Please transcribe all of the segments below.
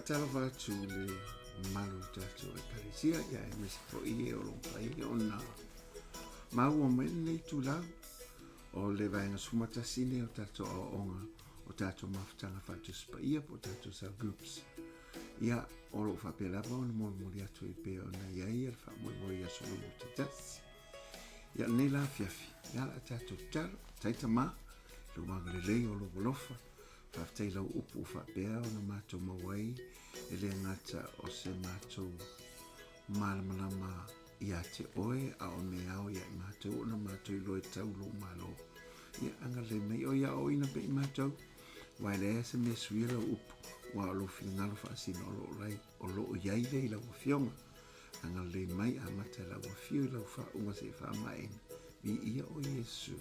Patala watu le malu tatu e kalisia ya e mesi po i o pai o na mau o mene tu la o le vainga sumata sine o tatu o onga o tatu mafutanga fatu spaia po tatu sa groups ia o lo fa pela ba on mo mo ya tu i pe o na ia ia fa mo ya solo mo tasi ia ne la fiafi ia la tatu tar taita ma lo mangale le o lo bolofa fa taila upu fa pea o na mato mawai ele ngata o se mato malama ia te oe a o me au ia mato o na mato i loe tau lo malo ia anga le mei o ia o ina pe i mato wai le se me suira upu wa lo finalo fa sino lo lai o lo o iai le ila o fionga anga le mai a mata la o fio ila o fa unga se fa mai vi ia o Yesu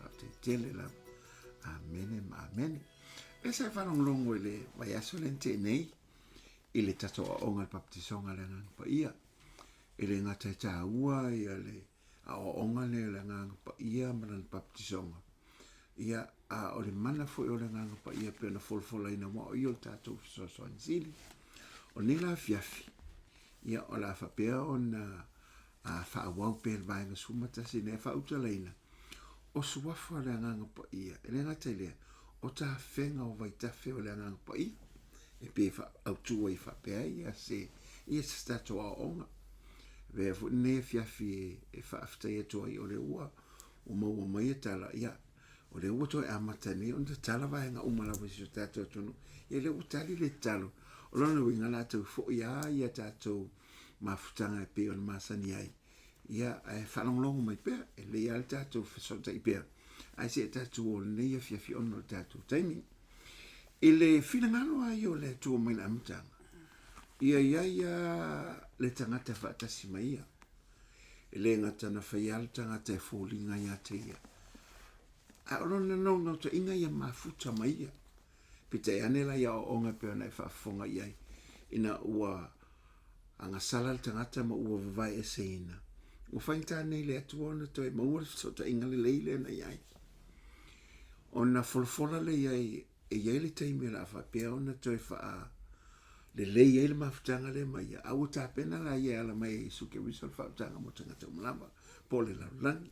a te tele la amen amen. Esa fanong longo ile vai asolente nei ile tato onga el baptisonga le ngang pa ia ile ngata ta ua ia le a onga le ngang pa ia mana baptisonga ia a ole mana fo ole ngang pa ia pena folfola ina mo io tato so sili o nila fiafi ia ola fa pea ona a fa wau pe vai nga sumata sine fa utalaina o Suafa le ngang pa ia ile ngata ile o ta fenga o vai ta fe o le ngang pa i e pe fa au tu i fa pe ia se ia sta to a onga ve fu ne fiafi e fa afta ia to i o le ua o mo mai tala ia o le ua to e amatani on te tala vai nga umala vo si ta to no ia le utali le talo o lona winga la to fo ia ta to mafutanga e pe on masani ai ia e fa long mai pe e le ia ta to so ta i pe ai se tatu o nei fiafi ono tatu taimi ile fina ngalo ai o le tu mai na mtanga ia le tangata fata simaia ile ngata na faial tangata e folinga ia te ia a rona no to inga ia mafuta maia pite anela ia o onga pe na fa fonga ia ina ua anga sala tangata ma ua vai eseina o fainta nei le atu ona to e maua so ta inga le leile na ia ona folfola le iai e iai le taimi la fa pea ona toi fa le le iai le mafutanga le mai au ta pena la iai ala mai suke wisol fa tanga mo tangata umlamba po le laulani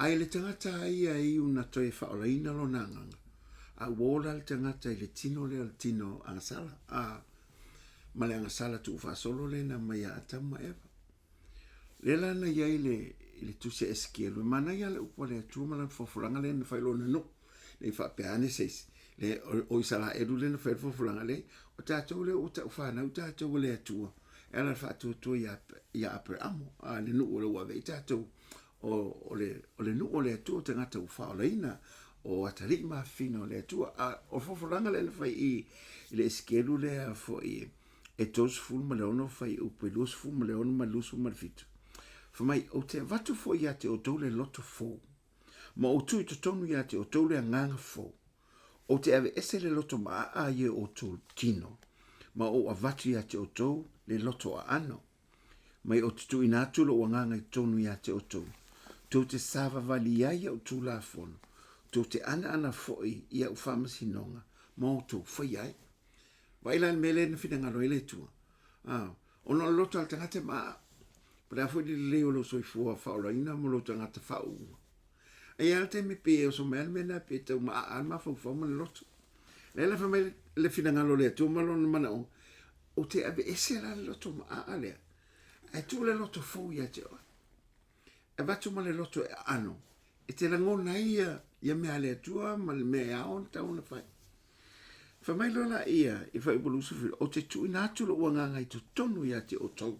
ai le tangata ai una toi fa ola ina lo nanganga a wola le tangata i le tino le al tino angasala ma le angasala tu fa solo le na mai atama eva le lana iai le tusi eskielu mana ia le upo le tuumala fofulanga le na failona no le fa peane seis le o isala edu le na fofulanga le o tatou le o ta ufana o tatou le atua ela fa tu ia apre amo a le no o wa ve tatou o le no o le atua tangata ufa leina o atali ma fino le atua o fofulanga le na fai i le eskielu le fo i e tos fulma le ono fai upo lus fulma le ono ma lusu ma fitu Famai o te vatu fo ia te o tole loto fo. Ma o tui to tonu ia te o tole nganga fo. O te ave ese le loto ma a ye o tol tino. Ma o avatu ia te o tol le loto a ano. Mai o te tui nātula o nganga i tonu ia te o tol. Tō te sava vali ia ia o tū la fono. Tō te ana fo ia u whamasinonga. Ma o tō whai ai. Paila mele na fina ngalo ile tua. Ono loto al tangate ma. Pada foi de leo lo soifua faula ina mo lo tangata fau. E alte me pe o so mel mena pe te ma alma fo fo mo loto. Ela fa me le fina ngalo le tu malo no mana o te abe ese la loto ma ale. E tu le loto fo ya te. E va tu le loto e ano. E te la ngona ia me ale tua ma me aon ta una fai. Fa mai lona ia e fa ibulusu fi o te tu ina tu lo wanga i tu tonu ya te o tau.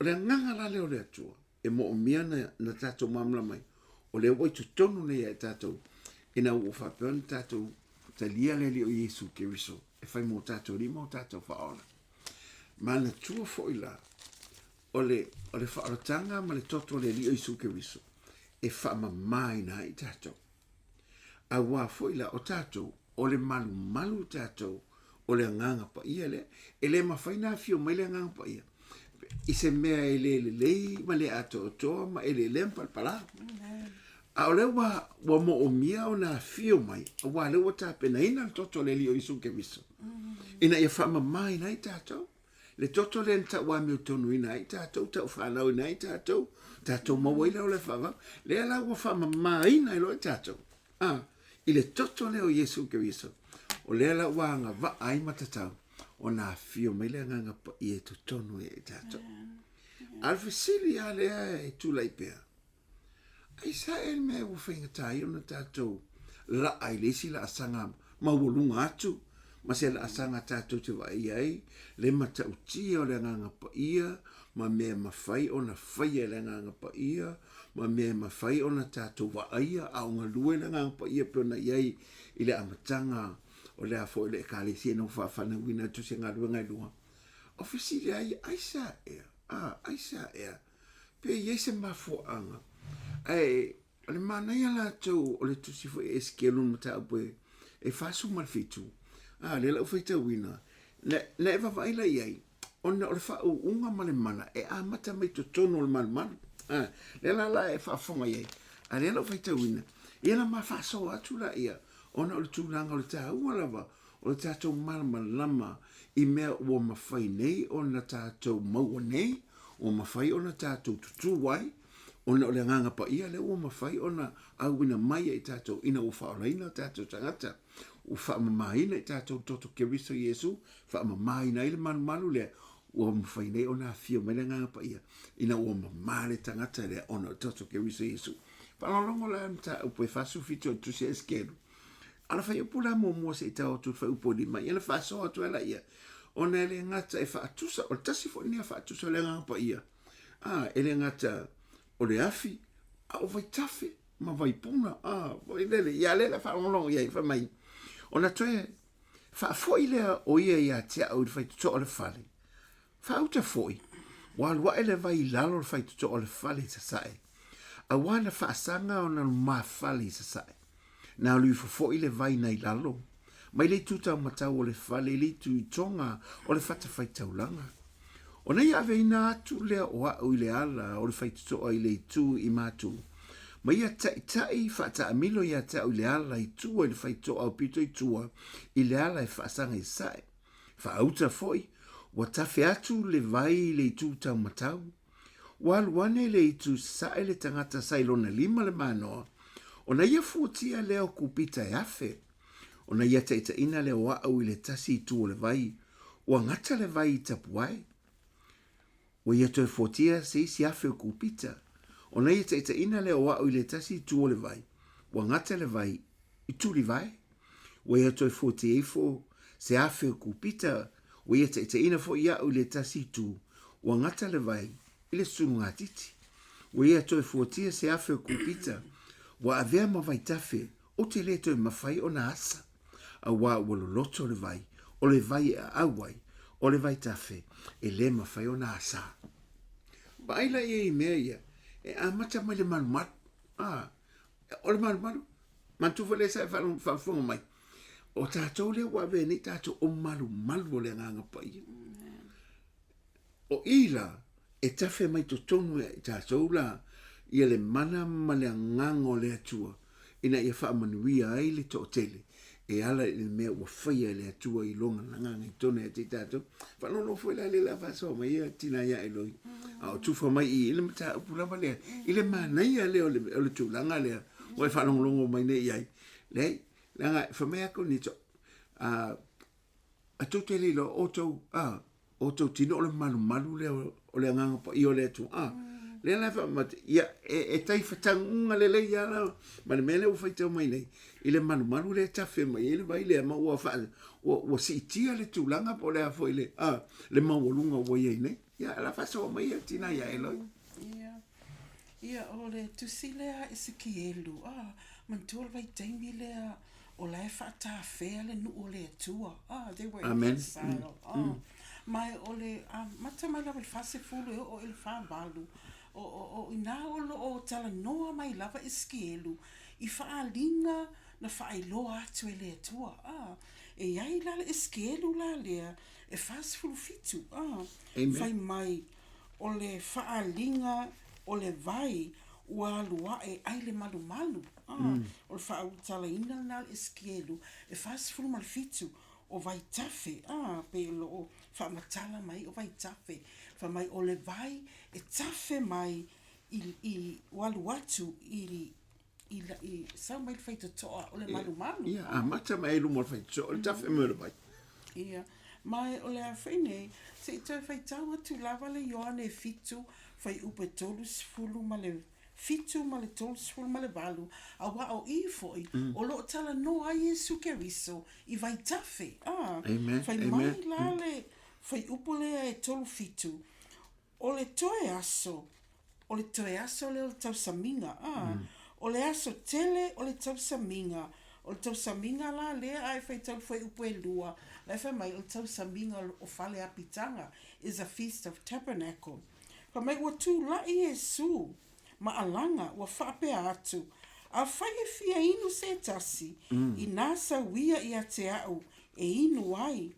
O le nganga la leo le atua, e mo o mia na tatou mamla mai, o le wai tu tonu ne e tatou, ina ua whapeon tatou, ta lia le li o Yesu ke riso, e whai mo tatou lima o tatou whaola. Ma na tua foi la, o le whaolatanga ma le toto le li o Yesu ke riso, e whaama mai na i tatou. A wā foi la o tatou, o le malu tatou, o le nganga pa ia le, e le mawhaina fio mai le nganga pa ia. I se mea ele ma le ato toa ma ele lempa pala. A ole wa mo o mia o na fio mai, a wa le wa ta pena ina le toto le li o Isu ke viso. Ina ia whama mai na i tātou. Le toto le nta wa mi o tonu ina i tātou, tau whanau ina i tātou, tātou mawaila o le whawa, le ala wa whama mai na i lo i tātou. I le toto le o Yesu ke viso, o le ala wa nga va ai matatau. O na fio mai le nganga pa i e tu tonu e tato. Alfasili a lea e tu lai pea. Ai sa el mea u whaingatai o na tato la ai lesi la asanga mawulunga atu. Ma se la asanga tato te wa ai le mata utia o le nganga pa ia, ma mea mawhai o na whaia le nganga pa ia, ma mea mawhai o na tato wa aia, a o ngalue le nganga pa ia peo na iai i le amatanga o le afo le kale si no fa fa na wina tu se ngalu ngai lua ofisi ai aisa e pe yese ma fo anga ai le mana ya la tu o le tu si fo eskelu mata po e fa su mal fitu le la fo te wina le va vai la ai on o fa unga male mana e a mata mai tu tono mal mal le la e fa fo mai ale la fo te wina e la ma fa so atu la ia ona o le tūlanga o le tāua lava, o le tātou marama lama i mea ua mawhai nei, o na tātou maua nei, o mawhai o na tātou tutu wai, ona o le nganga pa ia le ua mawhai o na auina mai i tātou ina o whaoraina tātou tangata, o whaamamaina i tātou toto ke riso Yesu, whaamamaina i le malu le, ua mawhai nei o na fio mai le nganga pa ia, ina ua mamale tangata le ona o toto ke riso Yesu. Palolongo la mta upo e fasu fito tu se eskeru. Ala fai upula mo se tau tu fai upoli mai ela fa so tu ela ia ona ele ngata e fa tusa o tasi fo ni fa tusa le ngapa ia ele ngata o le afi o vai tafe ma vai puna vai lele ia le fa long ia fa mai ona toe fa foi le o ia tia o fai tu o le fale fa uta foi wa ele vai lalo fai tu o le fale sa sai a wana fa sanga ona ma fale sa sai na lui fo ile vai nei lalo mai le tuta matau o le fale le tu tonga o le fata fai taulanga o nei ave ina tu le o ile ala o le fai tu o ile tu i matu mai ya tai fata amilo ya ta ile ala i tu o le fai tu o pito i tu ile ala e fa sanga i sai fa auta foi wa ta fe atu le vai le tuta matau wal wane le tu sai le tangata sai lona lima le mano ona ia futia leo kupita yafe. Ona ia taita ina leo wa au ile tasi tu o le vai. Ua ngata le vai tapuai. Ua ia toi futia se isi yafe o kupita. Ona ia taita ina leo wa au ile tasi tu o le vai. Ua ngata le vai i tu li vai. Ua ia toi futia ifo se yafe o kupita. Ua ia taita ina fo ia au ile tasi tu. Ua ngata le vai ile sunu ngatiti. Ua ia toi futia se yafe o kupita. Wa avea ma vai tafe, o te leto e mawhai o na asa. A wa loto le vai, o le vai a awai, o le vai tafe, e le mawhai o na asa. Baila i mea ia, e a mata mai le manumat. O le manumat, mantufa le sa e whafonga mai. O tātou le wa avea ni tātou o malu le nganga pai. O ila, e tafe mai to tonu e tātou la, ia le mana ma le ngango le atua ina ia wha manuia ai le to tele e ala i mea ua whaia le atua i longa langa ngai tone a te tātou. Whanolo fwoi la le la whasoa mai ia tina ia e loi. A o tuwha mai i ile mata upulawa lea. Ile mānai a lea o le tūlanga lea. O e whanonglongo mai ne iai. Lei, langa, whamea ko ni to. A tau te lilo o tau tino o le malu lea o le anganga pa i o le atu. Le la fa mat ia e tai fatangunga le ia la ma le mele o faitau mai nei ile manu le tafe mai ile vai le ma o fa o si tia le tulanga po le afo ile le mawolunga o ye nei ia la fa so mai tina ia elo ia o le tusile a isikielu man tol vai taimi le o la fa ta fe le nu o le tua they were amen mai o le mata mai la fase fulu o il fa balu o ina o tala noa mai lava iskielu I faalinga na faailoa atu e le atua e iai la le iskielu la lea e fasfulu fitu fai mai o le faalinga o le vai ua lua e ai le malu o le faautalaina na le iskielu e fasfulu mal fitu o vai tafe pe lo faamatala mai o vai tafe fa mai o le vai e tafe mai i walu atu i sa mai le feita toa o le malu ia a mata mai lu mo feita o le tafe mo le vai ia mai o le afene se te feita atu lava le yoane fitu fai upe tolus fulu ma le fitu ma le tolus fulu ma le valu a wa o I foi o lo tala no a Yesu Keriso I vai tafe amen fai mai la le fai upo le e tolu fitu o le toe aso le o tau saminga o le aso tele o le tau saminga o le tau saminga la le ai fai tau fai upo e lua la fai mai o tau saminga o fale apitanga is a feast of tabernacle fa mai ua tu la I Yesu ma alanga ua whape atu a fai e fia inu se tasi I nasa wia I a te au e inu ai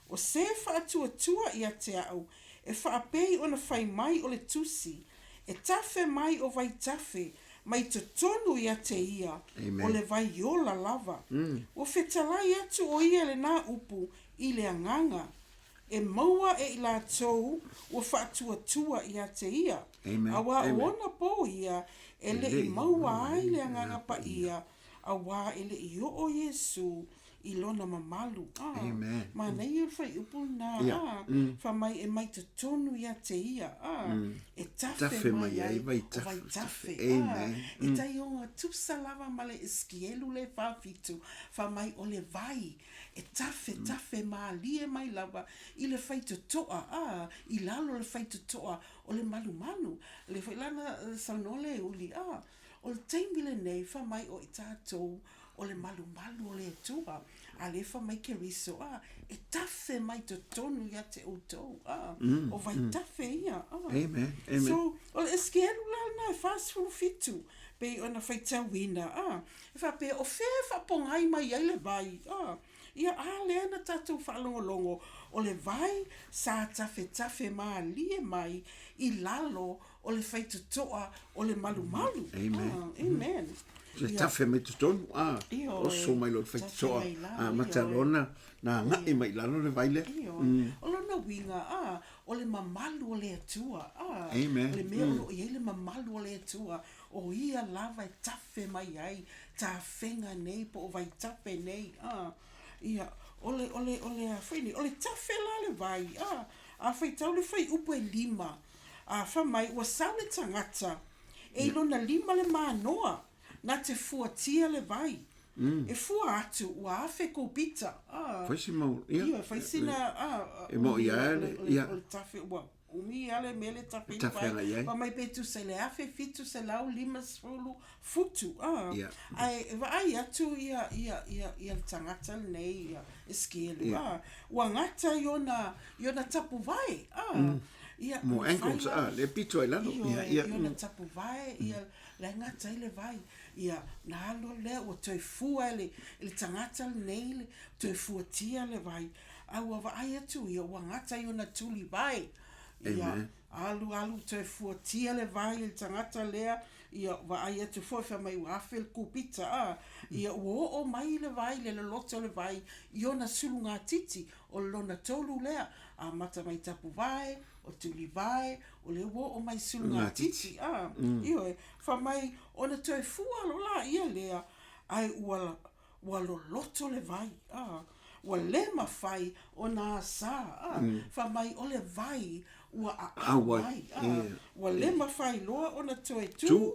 o se whaatua I a te au e whaapei o na whai mai o le tusi e tafe mai o vai tafe mai te tonu I a te ia o le vai yola lava o whetalai atu o ia le nā upu I le anganga e maua e I la tau o whaatua I a te ia awa ona po ia e le I maua ai le anganga pa ia awa e le I o Yesu I lona mamalu ma nei e fai upu na fa mai e mai te tonu I a te ia e tafe mai ai vai tafe e tai onga tusa lava ma le iskielu le whawhitu fa mai o le vai e tafe ma lie mai lava I le fai te toa I lalo le fai te toa o le malu le fai lana sanole uli o le taimile nei fa mai o I tātou o le malu o le tua a le fa mai Keriso e tafe mai te tonu ia te outou o vai tafe ia amen so o le eskelu la na fast full fitu pe ona fai tawina e fa pe o fe fa pongai mai ai le vai ia le na tatu fa longo o le vai sa tafe ma lie mai I lalo o le fai te toa o le malu amen le tafe mai te tonu o so mai lo fai soa matalona na ngai mai lalo le vaile o lona winga o le mamalu o le atua amen le mea o I le mamalu o le atua o ia lava e tafe mai ai ta fenga nei po o vai tafe nei ia ole afini ole tafe la le vai a fai tau le fai upo e lima fa mai ua sau le tangata e lona lima le manoa na te fuatia le vai e fua atu ua afe ko pita fai si mau ia fai sina e mo ia ia o tafe ua umi ale mele tape vai pa mai pe tu se le afe fitu se lau lima sfulu futu ai atu ia tangata nei eskelu ua ngata yona tapu vai ia mo ankles le pito ai lano ia na tapu vai ia le ngata ile vai ia na alo le o toi fua le tangata nei le toi fuatia le vai au va ai atu ia ua ngata yona tuli vai ia alu te fuatia le vai le tangata lea ia wa ai atu foi fa mai wa fel kupita ia o mai le vai le loto le vai i ona sulunga titi o lona tolu lea a mata mai tapu vai o tuli vai o le o mai sulunga titi io fa mai ona toe fua lo la ia lea ai ua lo loto le vai ua le mawhai o nā sā fa mai o le vai ua ai ua le mawhai loa o na toe tu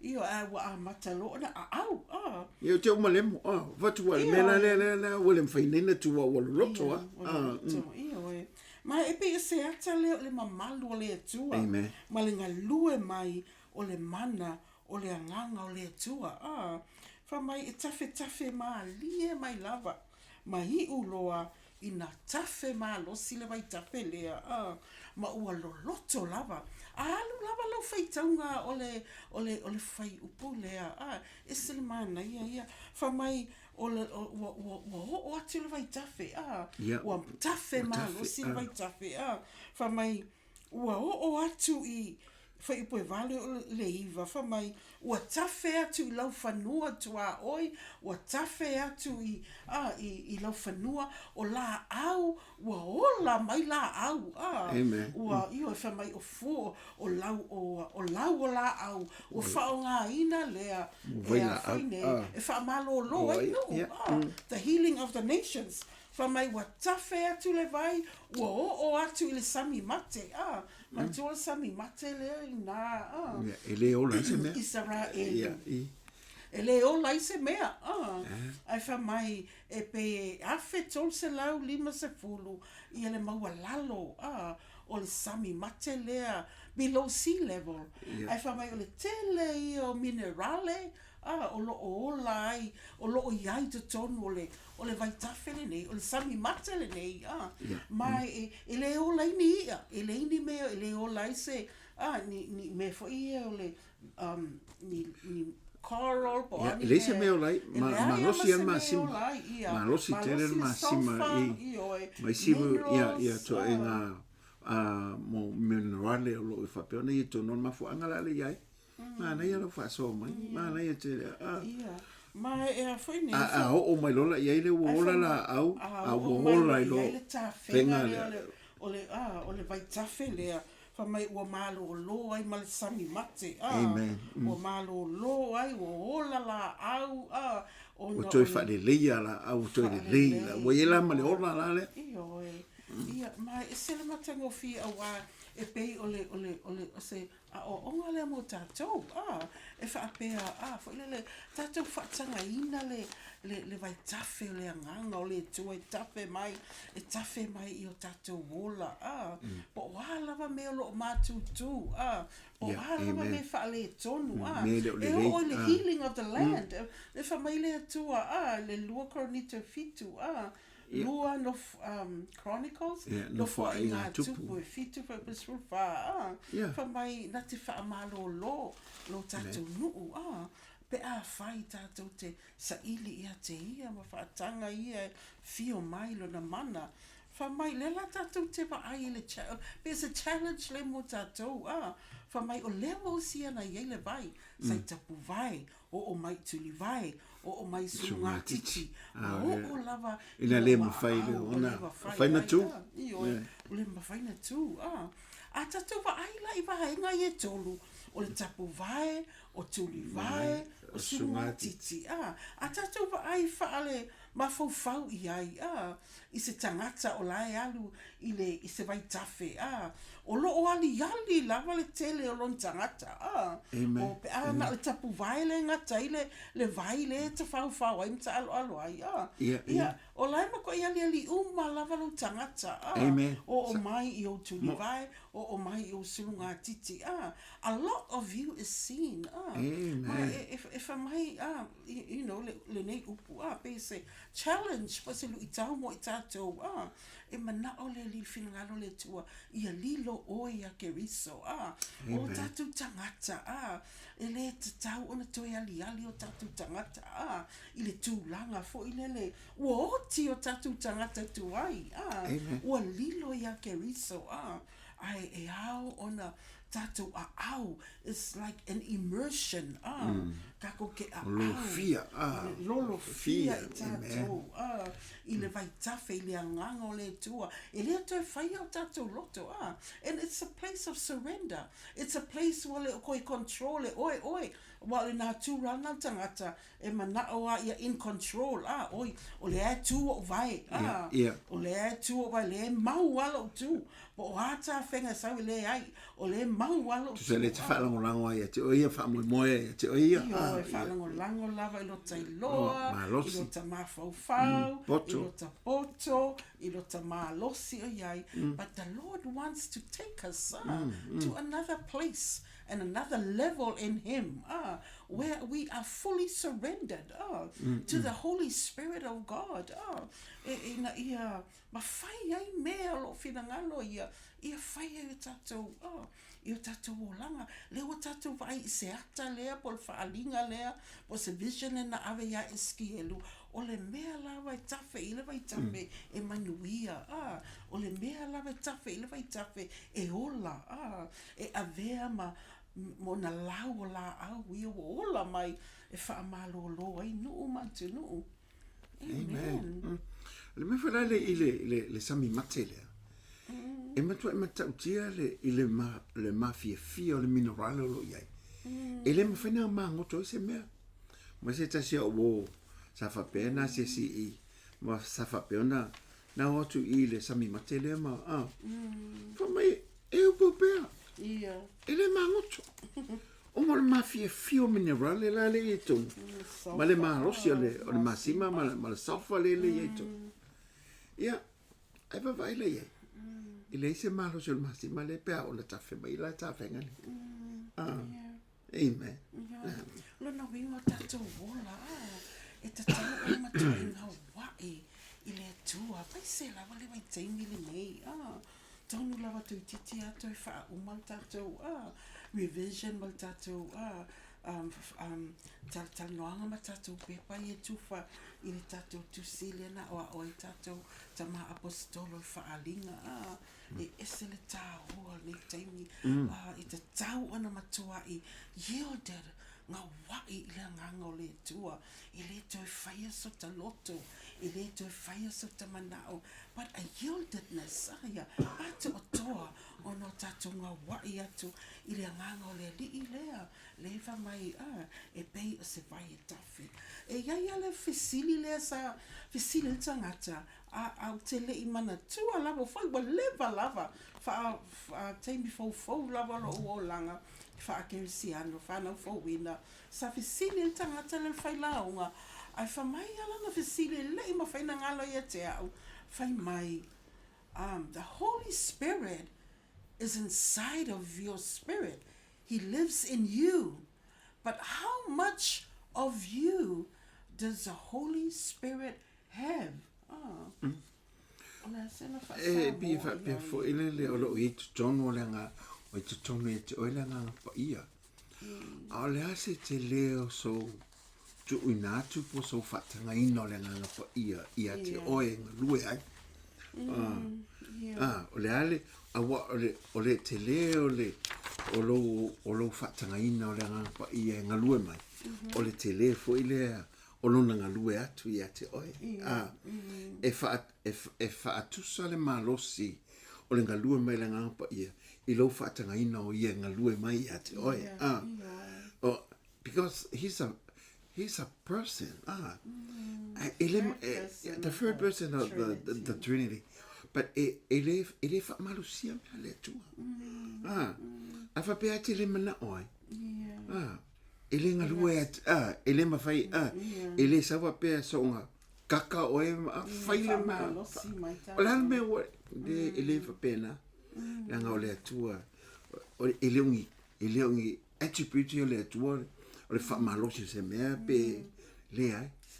io ua a mata loa na au Ia te o malemo watu wale mena le wale mwhainena tu wa wale loto io ma e pe se ata le mamalu o le atua ma le ngalue mai o le mana o le anganga o le atua fa mai e tafe ma lie mai lava ma hi uloa ina tafe ma losi le vai tafe lea ma ua loto lava alu lava lau faitaunga o le fai upu lea e sile mana ia fa mai o atu le vai tafe ua tafe ma losi le vai tafe fa mai ua o atu i fai upu e vale o le iwa fa mai ua tafe atu i lau whanua tua oi ua tafe atu i lau whanua o la au ua ola mai la au ua io e fa mai o fu o lau o la au o whao ngā ina lea e a whaine e wha malo lo ai no the healing of the nations fa mai ua tafe atu le vai ua o atu i le sami mate ma tua sami mate lea i nā ele o la se mea Israel e le o lai se mea ai fa mai e pe afe tol se lau 50 i le maua lalo o le sami mate lea below sea level ai fa mai o le tele i o minerale o lo o lai o lo o iai to tonu o le vai tafele nei o le sami mate le nei mai e le o lai ni e le ni me e le o lai se ni me fo i o le ni coral po ani le se me o lai ma losi al masima ma losi tele al masima mai sivu ia to enga mo minerale o lo fa pe ni to non ma fo angala le iai ma na ia lo fa so mai ma na ia te ma e a foi nei o mai lola iai le wola la au a wola lo penga o le vai tafe lea fa mai ua malo lo ai mal sami mate o malo lo ai o ola la au o toi fa le leia la au toi le leia o ela ma le ola la le ia ma e sele matango fi awa e pei ole o se o onga le mo tatou e fa apea fo le tatou fa tanga ina le vai tafe le nganga o le tu e tafe mai i o tatou wola po wala va me lo matu tu po wala va me fa le tonu e o le healing of the land e fa mai le tu le lua coronito fitu Lua no Chronicles no fo inga tupu e fitu fa Suafa fa mai na te fa malo lo tatu nuu pe a fai tatu te sa ili ia te ia ma fa tanga ia fio mai lo na mana fa mai le la tatu te pa ai le there's a challenge le mo tatu fa mai o level sia na ia le vai sai tapu vai o mai tuli vai o mai sunga titi o lava ina le mafai le ona fai na tu le mafai na tu a tatu va ai la i va nga ye tolu o le tapu vai o tuli vai o sunga titi a tatu va ai fa ale ma fau i ai i se tangata o lai alu i se vai tafe o lo o ali lava le tele o lon tangata o pe na le tapu vai le ngata le vai le te fau ai mta alo ai o lai ma ko i ali uma lava lo tangata o mai i o tuli vai o mai i o sulunga titi a lot of you is seen if mai you know le nei upu pe se challenge pa se lu itau mo itato e mana o le li finangalo le tua ia lilo o ia ke riso o tatu tangata e le tau ona toi ali o tatu tangata i le tūlanga fo i le ua oti o tatu tangata tuai ua lilo ia ke riso ai e ao ona tatou au. It's like an immersion. Kako ke a Lo fia. lolo fia I Amen. tatou. I le vai tafe I le anganga o le tua. I le atoe whai au tatou loto. And it's a place of surrender. It's a place where le koi control e oi. Wale nā tūranga tangata e manao ia in control. Oi, o le e tū o vai. O le e tū o vai le mau wala o tū. Po o hata whenga sau le ai. O le mau wala o tū. Tu se le te whalangolango ia te oia whamoe ia te oia. Io e whalangolango lava I lota I loa. I lota mawhauwhau. I lota poto. I lota malosi o iai. But the Lord wants to take us to another place and another level in Him, where we are fully surrendered to the Holy Spirit of God. Ia mawhai ai mea lo whinangalo ia whai ai tatou I o tatou o langa. Leo tatou vai I se ata lea po le whaalinga lea po se vision e na ave ia eskielu. O le mea lawa I tafe I le vai tafe e manuia. O le mea lawa I tafe I le vai tafe e ola. E avea ma mo na lau o la au I o ola mai e whaamalo lo ai nuu mantu nuu. Amen. Le me whara le sami mate lea. E matua e matautia le mafia fia o le minerale lo iai. E le mawhina ma ngoto I se mea. Ma se tasia o sa whapena se si I. Ma sa whapena na otu I le sami mate lea ma. Whamai e upo pea. E le ma ngoto. O mo le mafia fia o minerale la le e tonu. Ma le ma rosi o le masima ma le Suafa le e tonu. Ia, ai vai le iai. I le se malo se masima le pea o le tafe mai la tafe ngani. Amen. Lona winga tatou wola. E te tau o matua inga wai. I le tua. Pai se lava le vai teimi le nei. Tonu lava tui titi ato I wha umal tatou. Revision mal tatou. Tal noanga ma tatou pepa I tufa I le tatou tusile na o I tatou tama apostolo I whaalinga. E ese le tau le taimi. I te tau ana matua I yielded ngā wai I le nganga o le tua. I le toi whaia so ta loto. I le toi whaia so ta manao. But a yieldedness. Atu o toa o no tatou ngā wai atu. I le nganga o le li I lea. Le wha mai e pei o se vai e tafi. E iai ale fisili lea sa fisili tangata. Au te le I mana tua lava. Whai wa leva lava. Wha teimi fau lava lo o langa. Wha kerisiano. Whanau fau wina. Sa fisili tangata le whai launga. Ai wha mai ala na fisili le I ma whaina ngalo ia te au. Whai mai. The Holy Spirit is inside of your spirit. He lives in you. But how much of you does the Holy Spirit have? E pia fo ele o lo I tono le nga o te tono e te oile nga paia. A le ase te leo so tu inatu po so fatanga ino le nga paia ia te oe nga lue ai. O le ale awa o le te leo le o lo fatanga ino le nga paia nga lue mai. O le te leo fo ile o lona nga lue atu ia te oe. E fa atusa le malosi o le nga lue mai le nga paia. I lo fatanga ina o ia nga lue mai ia te oe. Because he's a person. The third person of the Trinity. But ele fa malusia me le tua. A fa pe ati le mana oi. Ele nga lue ele ma fai ele sa va pe so nga kaka oe fai le ma. Ola me o de ele fa pena. Nga o le tua. Ele ungi attribute o le tua. O le fa malosi se mea pe le ai. It's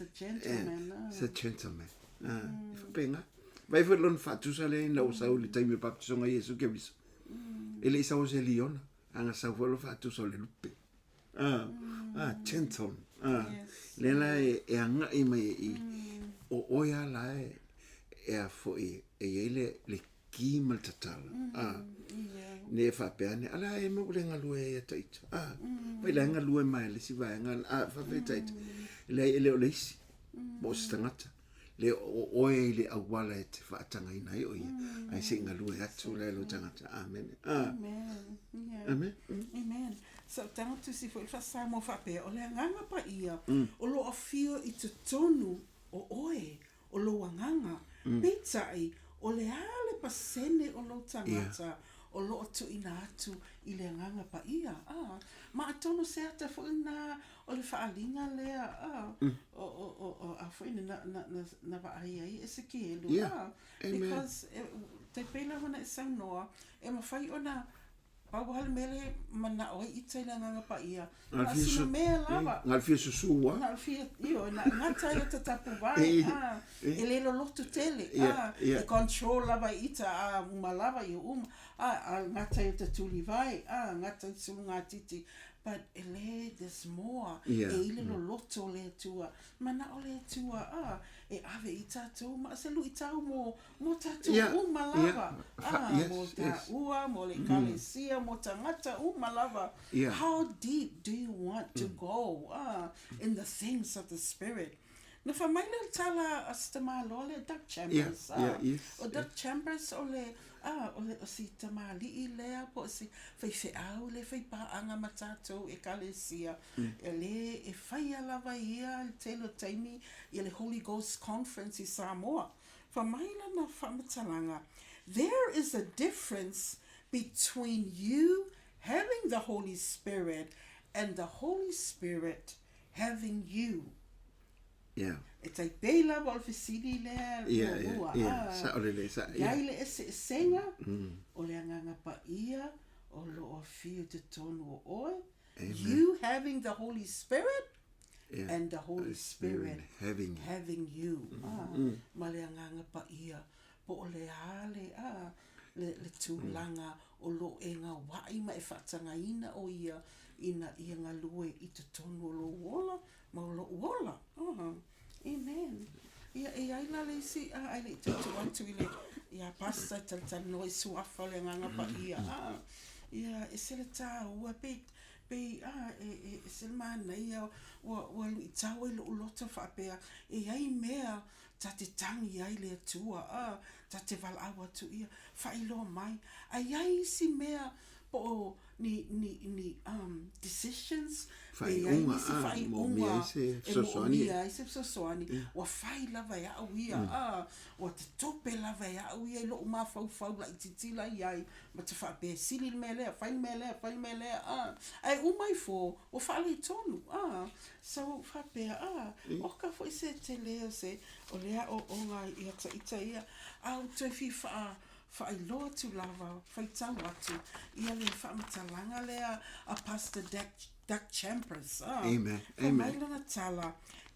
a gentleman. Fa penga. Vai foi lon fatu sa le na usa o le taimi baptizo nga Yesu ke viso. Ele isa o se liona. Anga sa foi lo fatu so le lupe. Gentle. Le la e anga I mai I. O oia la e a foi e ele le ki mal tatala. Ne fa peane ala e mo le ngalue e taita. Vai la ngalue mai le si vai ngal fa ve taita. Le le si. Mo stangata. Le oe le awala e te whaatanga ina i oia. Ai se ngalue atu le lo tangata. Amen. Amen. Yeah. Amen. Amen. So tanga tu si fo fa sa mo fa pe o le nganga pa ia o lo afio i te tonu o oe o lo nganga pizza i o le ale pasene o lo tangata o lo tu ina atu i le nganga pa ia ma atono se ata fo na o le faalinga le o a fo ina na va ai ese que lo because te pela wana sa noa e ma fai ona pau hal mele mana o i tele nganga pa ia asina me lava ngal fi susua ngal fi io na ngata yo te tapu vai ele lo lotu tele e control lava ita malava yo ngata yo te tuli vai ngata sulunga titi but ele there's more e ile lo loto le tua mana o le tua e ave ita tu ma se lu ita mo tatu malava mo ta ua mo le kalesia mo tangata malava how deep do you want to go in the things of the spirit no fa mai le tala astama lo le Duck Chambers o Duck Chambers o le o si tamali i lea po si fai au le fai pa anga matato e kalesia ele e fai lava ia il telo taimi i le Holy Ghost Conference i Samoa fa mai na whamatalanga there is a difference between you having the Holy Spirit and the Holy Spirit having you. It's a bela vol fisidi le sa ole sa le senga o le nganga pa ia o lo afio te tonu o you having the Holy Spirit and the Holy Spirit having you ma le nganga pa ia po le ale le tūlanga o lo e ngā wai ma e whatanga ina o ia ina ia ngā lue i te tonu o lo wola ma o lo wola amen ia e aina le si ai le te atu i le ia pasta tal no i Suafa le nganga pa ia ia e se le tā ua pe e se le mana ia wa lu i tau e lo loto whapea e ai mea ta te tangi ai le atua ta te valaua tu ia whailo mai ai si mea po ni decisions fai unga se sosoani wa fai lava ya uia wa te tope lava ya uia lo ma fau la titila ai ma te fa be sili mele fai mele ai umai fo o fali tonu so fa be o ka fo se te leo se o lea o nga ia ita ia au te fi fa lo tu lava fa tau atu ia le fa matalanga lea a Pastor Duck Chambers amen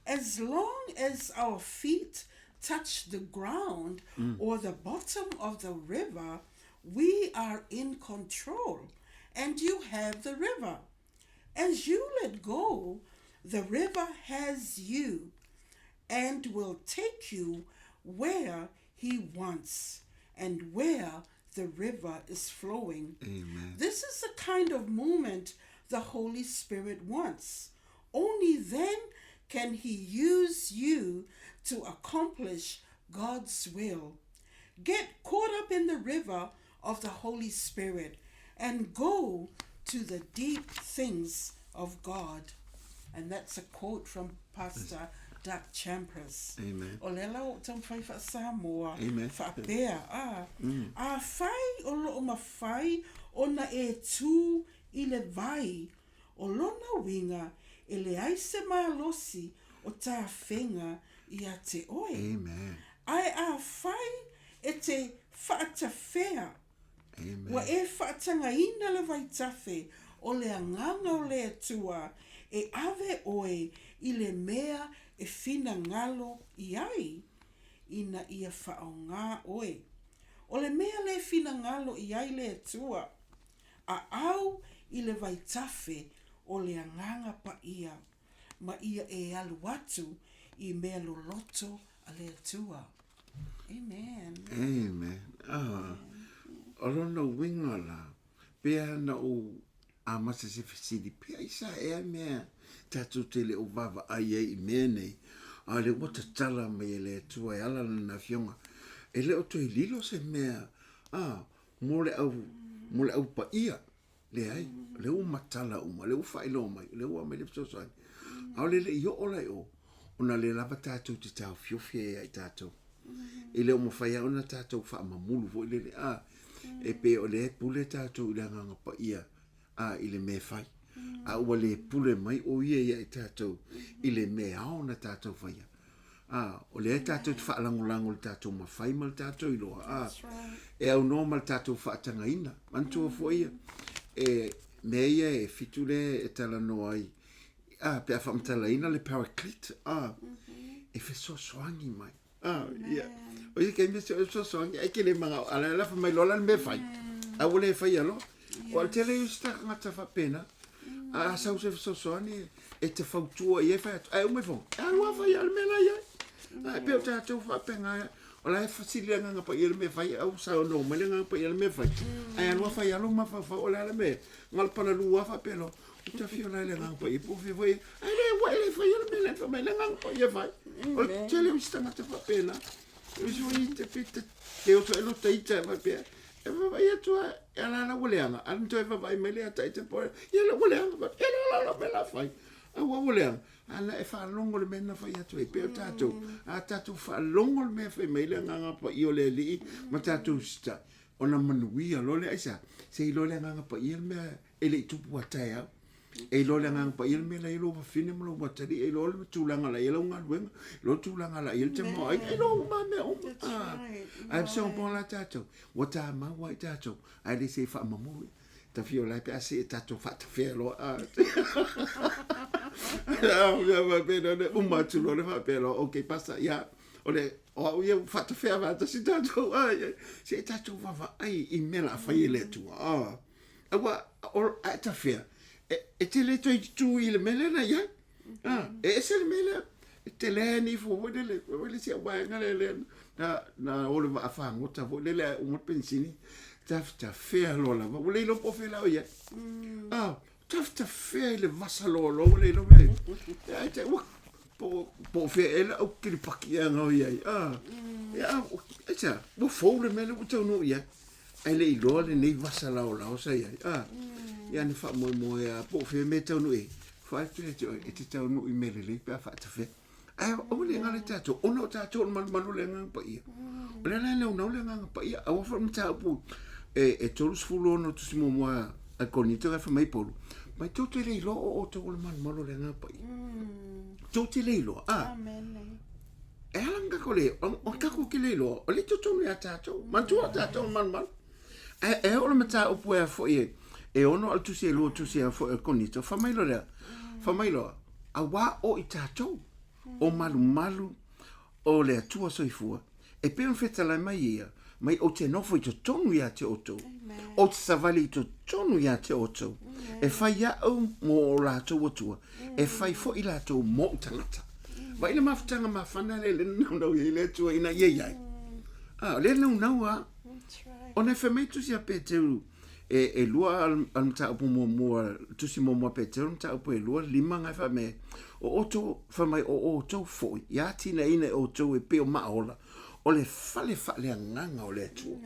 as long as our feet touch the ground or the bottom of the river we are in control and you have the river as you let go the river has you and will take you where he wants and where the river is flowing. Amen. This is the kind of movement the Holy Spirit wants. Only then can he use you to accomplish God's will. Get caught up in the river of the Holy Spirit and go to the deep things of God. And that's a quote from Pastor Duck Chambers. Amen. O lela o tam fai fa Samoa. Amen. Fa pea. A fai o lo ma fai o na e tu i le vai. O lona winga e le aise malosi o tā whenga i a te oe. Amen. Ai a fai e te whaatawhea. Amen. Wa e whaatanga ina le vai tawhe o le anganga o le atua e ave oe i le mea e fina ngalo i ai ina ia whao ngā oe. O le mea le fina ngalo i ai le atua a au i le vai tawhe o le anganga pa ia ma ia e alu atu i mea lo loto a le atua. Amen. Amen. O lona winga la pea na o a masa se fesidi pea isa ea mea tatu te le o vava ai ai mea nei a le wata tala mai le tua e ala na fionga e le o toi lilo se mea mo le au pa ia le ai le o matala uma le o failo mai le o mai le psosai a le i o lai o ona le lava tatu te tau fiofie ai tatu e le o mawhai ona tatu wha mamulu vo le e pe o le pule tatu i le nganga pa ia i le me fai a ua le pule mai o ia i tatu i le me ao na tatu whai o le tatu te whaalangolango le tatu mawhai ma le tatu i loa e au no ma le tatu whaatanga ina mantua fo ia e me ia e fitu le e tala no ai pe a whamtala ina le paraclete e fe so soangi mai ia o ia kei me so soangi ai ke le manga ala la fa mai lola le me fai a ule e fai alo o al tele i sta ngata fa pena a sa se so soangi e te fautua i e fai ai ume fo a lua fai al mena ia pe o tatu fa penga o la e fasili nga pa i le me fai au sa no me le nga pa i le me fai ai a lua fai alo ma fa o la me ngal pana lua fa pelo ta fio la le ngang pa i po fe foi ai le wa le fai le me le fa me le ngang pa i fai o tele mi sta ngata fa pena o jo i te pita ke o to elo te ita va pe e va ia to e la woleanga an to e va vai me le ata te po ia la woleanga va e la me la fai a wa woleanga ana e fa longo le mena fa ia to e pe tato a tato fa longo le me fa me le ngang pa i o le li ma tato sta ona manuia lo le isa se lo le ngang pa i me ele tu puata e lo le ngang pa il me la ilo va fine mo lo watari e lo le tulanga la ilo nga luenga lo tulanga la il te mo e lo ma me o ai se un po la tato wata ma wa tato ai le se fa mamu ta fio la pe se tato fa ta fe lo ya va bene ne un ma tu lo le fa pero ok passa ya ole o ia fa ta fe va ta si tato ai se tato va ai in me la fa ile tu wa o ta fe e te le toi tu il mele na ya e se le mele te le ni fo le se wa ngale na o le va fa ngota vo le un pensini ta fe lo la vo le lo po fe la ya ta fe le vasalo lo le lo me ya te po fe el o ki paki nga ya ya esa vo fo le mele o no ya ele i lo le nei vasalo la o sai ya ni fa mo ya po fe me tau no fa te te tau no i mele le pa fa te fe o le ngale tato ono tato man le ngang pa ia o le le no le ngang pa ia o fa mta pu e tolu sfulo no tu simo mo a konito fa mai polo ma tu te le lo o to man le ngang pa ia tu te le lo amen e langa ko le o ka ko ke le lo o le to ya tato man tu tato man e o le mta o pu fo ia e ono al tusi e lo tusi a fo e konito fa mai lo a wa o i tatou o malu o le atua soifua e pe un fetala mai ia mai o te nofo i to tonu ia te oto o te savali i to tonu ia te oto e fai ia au mo o latou atua e fai fo i latou mo tangata vai le mafutanga mafana le nau i le atua ina iei le nau ona fe mai tusi a peteu e lua al ta po mo tu si mo petero ta po lua lima nga fa me o oto fa mai o oto fo ya tina ina o to e pe o maola o le fale nganga o le tu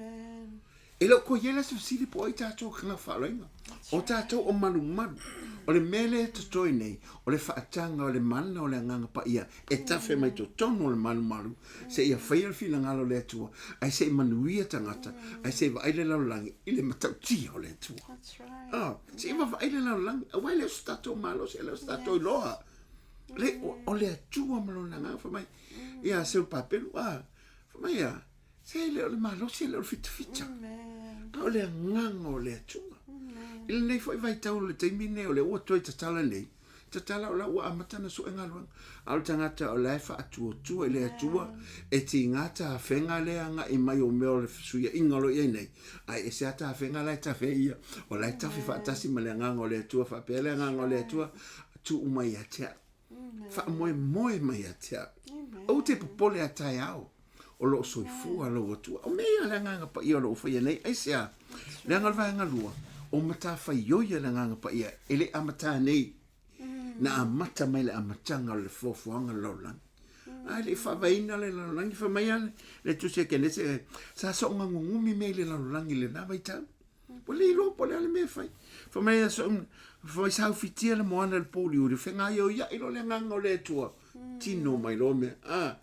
e lo ko yela so si po i ta to kana fa lenga o ta to o malu o le mele to toi nei o le fa tanga o le mana o le nganga pa ia e ta fe mai to tono le malu se ia fail fina ngalo le tu ai se manuia tangata ai se va ile la langi ile mata ti o le tu se va ile la langi wa le stato malo se le stato loa le o le tu o malo nganga fa mai ia se o papel fa mai ia se le malo se le fit o le nganga o le tu il nei foi vai tau le taimine o le ua toi tatala nei tatala o la ua amatana so engaluanga al tangata o la fa atu ele atua e ti ngata afenga le anga i mai o meo le suia ingalo ia nei ai e se ata afenga la ta feia o la ta fa tasi male nganga o le atua fa pele nganga o le atua tu umai atia fa moi mai atia o te popole atai au o lo soifua lo atua o mea le nganga pa i o lo fa nei ai se le ngal va ngalua o mata whaioia le nganga pa ia, ele amata nei, na amata mai le amatanga le fofuanga laulangi. Le whawaina le laulangi, whamaia le tusia kene se, sa songa ngungumi mei le laulangi le na mai tau. Pole ilo, pole ale mea whai. Whamaia so, whai sau fitia le moana le poli uri, whenga io ia ilo le nganga o le atua. Tino mai lo mea,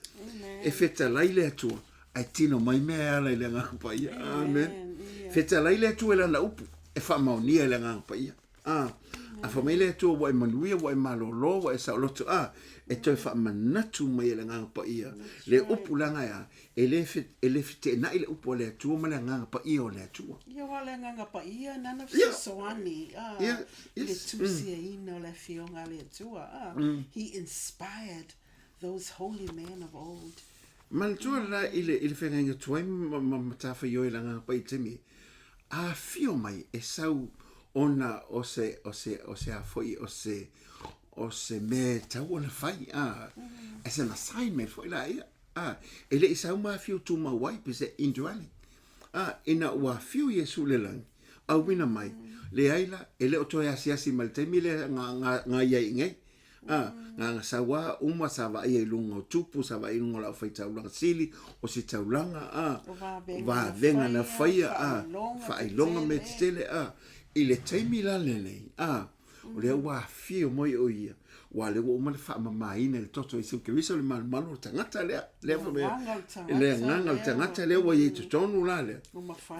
e feta lai le atua, ai tino mai mea ala le nganga pa ia, amen. Feta lai le atua le na upu, e whamaunia le nganga pa ia, a whamai le atua wa e manuia, wa e malolo, wa e saoloto, e toi whamanatu mai le nganga pa ia, le upu langa ia, e le fete na ile upu le atua, ma le nganga pa ia o le atua. Ia wa le nganga pa ia, nana fisoani, le tusia ina o le fionga le atua, he inspired those holy men of old. Maltua la ile whenga tuai matafa ioi la nganga pa i temi, a fio mai e sau ona o se a foi o se me tau ona fai e se masai me foi la ia ele i sau ma fio tu ma wai pe se induali ina ua fio Yesu le lang au wina mai le aila ele o toi asiasi maltemi le nga iai ngai nga sawa uma sawa ia lunga tupu sawa i lunga la fai taulanga sili o si taulanga va venga na faia fai longa me tele ile taimi la lele o le wa fio moi o ia wa le o mal fa mama ina le toto isu ke viso le mal malo tangata le fa me le nganga tangata le wa ye tonu la le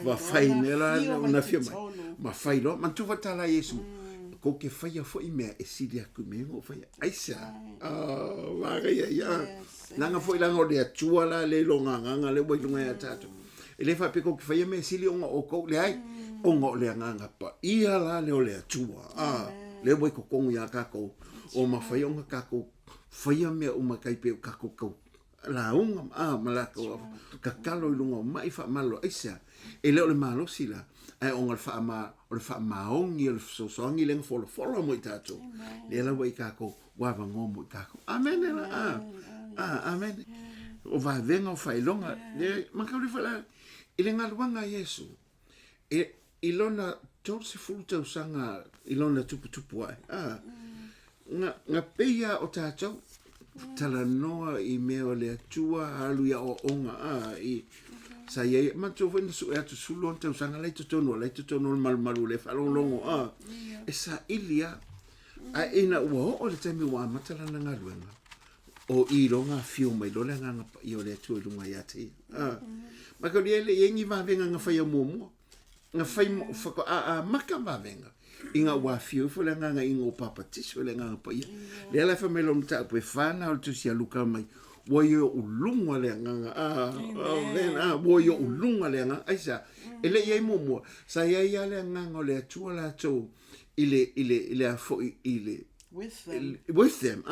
va fai ne la na fio ma fai lo man tu va tala Yesu ko ke faia fo i mea e sidi aku me o faia aisa waga ia nanga fo i langa o le atua la le longa nganga le wai lunga ia tato e le fa pe ko ke faia me sili onga o kou le ai onga o le nganga pa ia la le o le atua le wai ko kongu ia kako o ma faia onga kako faia mea o ma kai pe o kako kou la unga malako kakalo i lunga o mai fa malo aisa e le o le malo sila ai onga fa ma o fa maongi o so ngi leng folo mo tato le la wai kako wa va ngomo kako amen amen o va venga o fai longa le makau fala ile ngaluanga Yesu e ilona tolse fruta usanga ilona tupu ai nga peia o tato tala noa i mea le atua alu ya o onga i sa ye ma tu ven su e tu sulon te usanga le tono mal le falongo e sa ilia a ina o le temi wa matala na ngaluenga o i longa fio mai lo le nganga i o le tu lunga ya te ma ko le yengi va venga nga fai momo nga fai fa maka va venga inga wa fio fo le nganga ingo papa tiso le nganga pa ia le la fa me lo mta pe fana o tu sia luka mai woyo ulunga le nganga woyo ulunga le nganga aisa ele ye momo sa ya le nganga le tua la to ile afo ile with them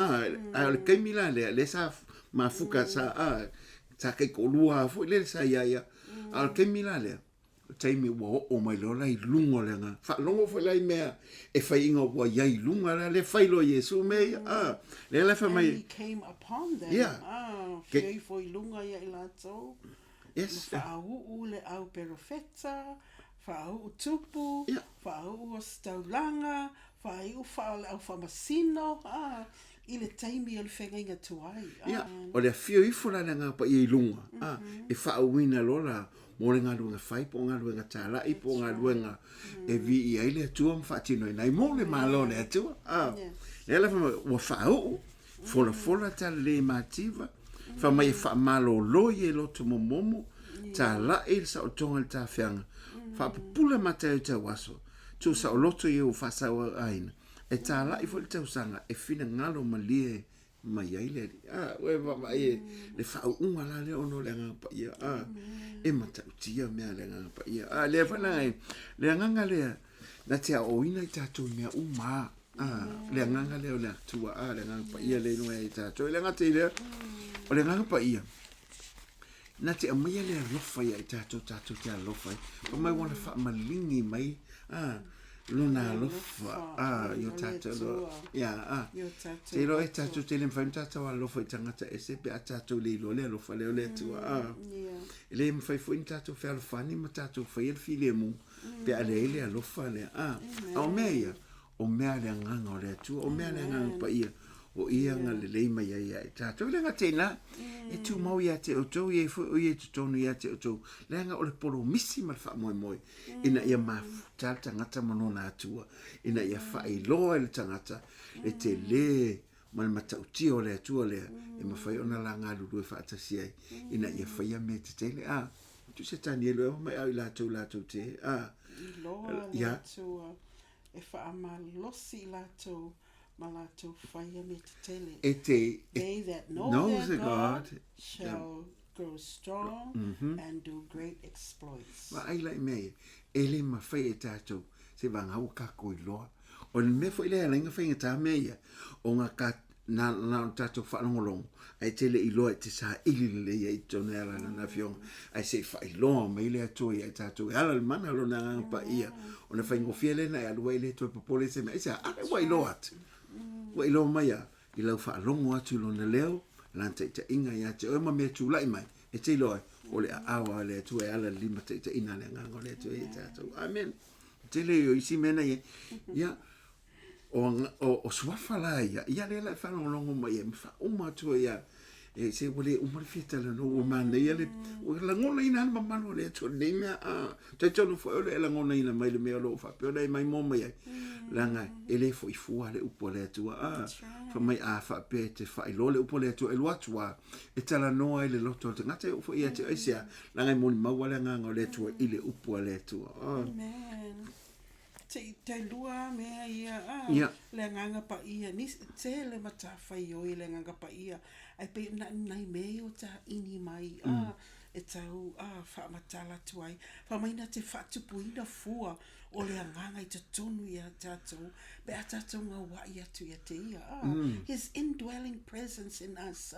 al kemila le sa mafuka sa ke kolua fo ile sa ya al kemila le taimi wo o mai lola i lunga le nganga fa longo fo lai mea e fai inga wa ya i lunga le fai lo Yesu me le fa mai came upon them que foi lunga ia ilato fa le au perfetta fa tupu fa o staulanga fa au famasino ile taimi el fenga tuai o le fio i fula nga pa i lunga e fa wina lola mo le ngaluenga fai po ngaluenga tala i po ngaluenga e vi i aile tuam fatino nai mo le malo le atua le la wa fa o fola tala le mativa fa mai fa malo lo ye lo to momo tala il sa o tonga ta fianga fa pula mata te waso tu sa o loto ye o fa sa aina e tala i fol te usanga e fina ngalo malie mai aile we va mai le fa unga la le ono le nga pa ia e mata tia me le nga pa ia le fa le nga le na tia o ina i tatu me uma le nga le o le tua le nga pa ia le no e tatu le nga te le o le nga pa ia na tia mai le lo fa ia tatu tia lo fa o mai wana fa malingi mai luna alofa yo tato ya te lo e tato te le mfai tato alofa i tangata e se pe a tato le lo le alofa le le tua le mfai fu in tato fe alfani ma tato fai il file mu pe a le alofa le o mea le nganga o le tua o mea le nganga pa ia o ia nga le leima ia e tato le nga tena e tu mau ia te o tau ia o ia te tonu ia te o tau le nga o le polo misi ma fa moi moi ina ia mafuta tangata manona atua ina ia fai loa le tangata e te le mal matauti o le atua le e mawhai ona la ngā lulu e whaatasi ai ina ia whaia me te tele tu se tani e loa mai au la tau te I loa le atua e whaamalosi la tau ma la tau whaia me te tele. They that know their God shall grow strong and do great exploits. Ma ai lai mea ele ma whai e tātou se wangau kako i loa. O le mea whai lea lainga whai ngā mea o ngā ka na tātou whanongolongo ai tele i loa te sa ili le ia i tōna ala na whionga ai se whai loa mai lea toi ai tātou e ala le mana lo na nganga pa ia o na whai ngofia le na e alua i le toi papole se mea i se a wai loa atu wai loa mai a i lau whaalongo atu lo na leo lanta i ta inga i ate o ma mea tūlai mai e te loa o le awa le atu e ala lima te ina le nganga le atu e tātou amen te le o isi mena ia o Suafa la ia le la whanongo mai e mwha umatu ia e se wale umari fitala no o mana ia le o la ngona ina ma mano le atu ne mea te tonu fo le la ngona ina mai le mea lo fa pe le mai mo mai langa ele fo i fua le upo le atu fa mai fa pe te fa i lo le upo le atu e lo atu e tala no ai le loto te ngate fo ia te aisia langa mo ma wala nganga le atu i le upo le atu amen te lua mea ia le nganga pa ia ni te le mata fai o le nganga pa ia ai pe nai me o ta ini mai e tau fa matala tuai fa mai na te fa tupuina fua o le nganga i te tonu ia tatou be a tatou ngā wai atu ia te ia his indwelling presence in us